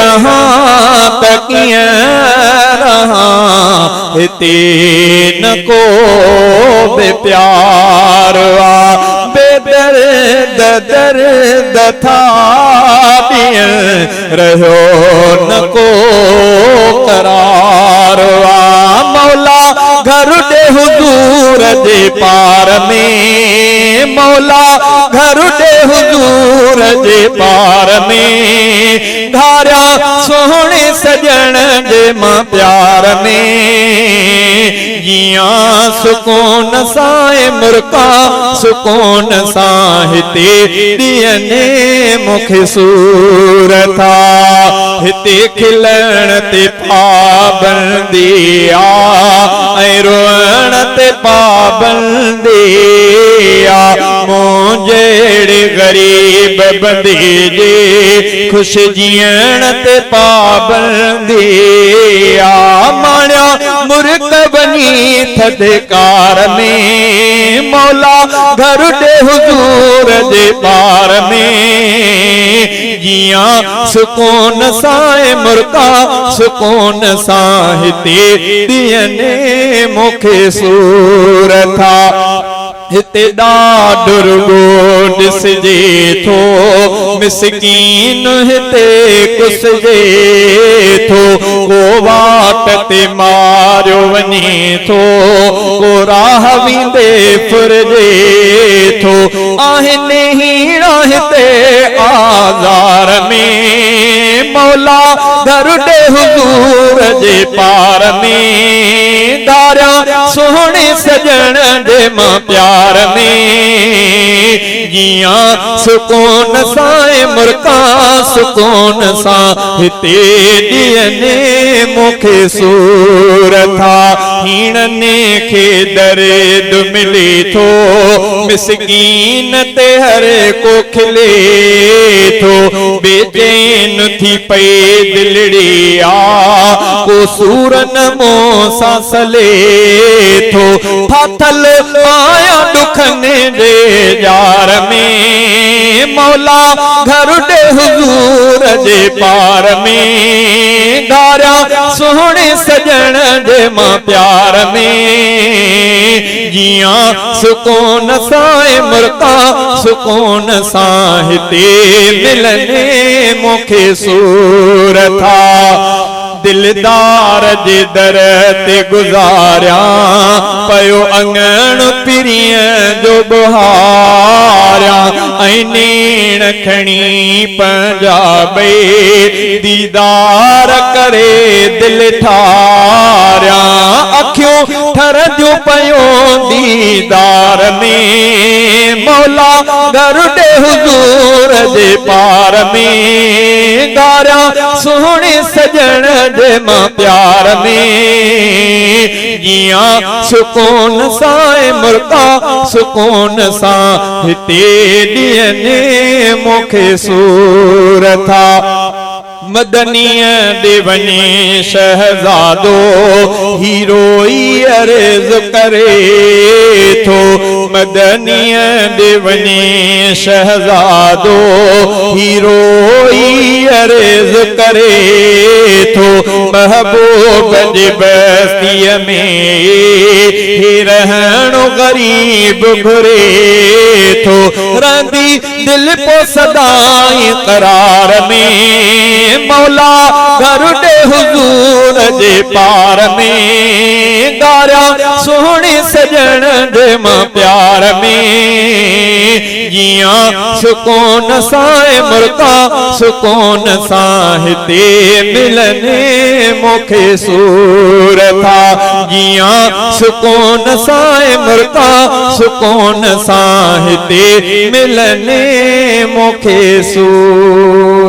रहा तकिया रहा हिते न को बे प्यार बेदर्द दर्द था रहो न को करार मौला घर दे हुजूर दे पार में मौला घर दे हुजूर दे पार में धारा सोहने सजन दे मां प्यार में जिया सुकून साए मुर्का सुकून साहिते दियने मुखे सूरता हिते खिलण ते पाबंदी आ रोअण ते पाबंदी आ मुंहिंजे गरीब बंदे जे खुश जियण ते पाबंदी आ माण्या मुर्क बनी थदकार में मौला घर दे हुजूर दे पार में जिया सुकून साए मुर्का सुकून साहिते दियने मुखे सूरता हिते ॾाढो ॾिसजे थो मिसकीन हिते कुसजे थो को वाट ते मारियो वञे थो को राह वेंदे फुरजे थो आहिनि हीरा हिते आज़ार में मौला घर दे हुजूर जे पार में धारिया सोहणे सजण दे मां प्यार में जिया सुकून साए मुर्का सुकून सा हिते दियने मुखे सूरता हीणने खे दर्द मिले थो मिसकीन ते हर को खिले थो बेचैन थी पई दिलड़ी आ को सूरन मुंह सां सले थो फाथल आया दुखने दे जार में मौला घर दे हुजूर दे पार में धारा सोहणे सजण दे मां प्यार में जिया सुकून साए मुर्का सुकून साहिते मिलने मुखे सूरता दिलदार जे दर ते गुज़ारिया पयो अंगण पिरिय जो बुहारिया ऐं नेण खणी पंजाबे दीदार करे दिल ठारिया अखियूं ठरदियूं पयो दीदार में मौला घर दे हुजूर दे पार में गारिया सोहणे सजण दे मां प्यार में जिया सुकून साए मुर्का सुकून सा हिते दियने मुखे सूरता मदनीय दे वने शहजादो हीरोई अर्ज करे थो मदनीय दे वने शहजादो हीरोई अर्ज करे थो महबूब जी बस्तीअ में रहणो गरीब घुरे थो रंदी दिल पो सदाई करार में मौला घर दे हुजूर दे पार में गारिया सोहणे सजण दे मां प्यार में जिया सुकून साए मुर्का सुकून साहिते मिलने मुखे सूरता जिया सुकून साए मुर्का सुकून साहिते मिलने मुखे सूरता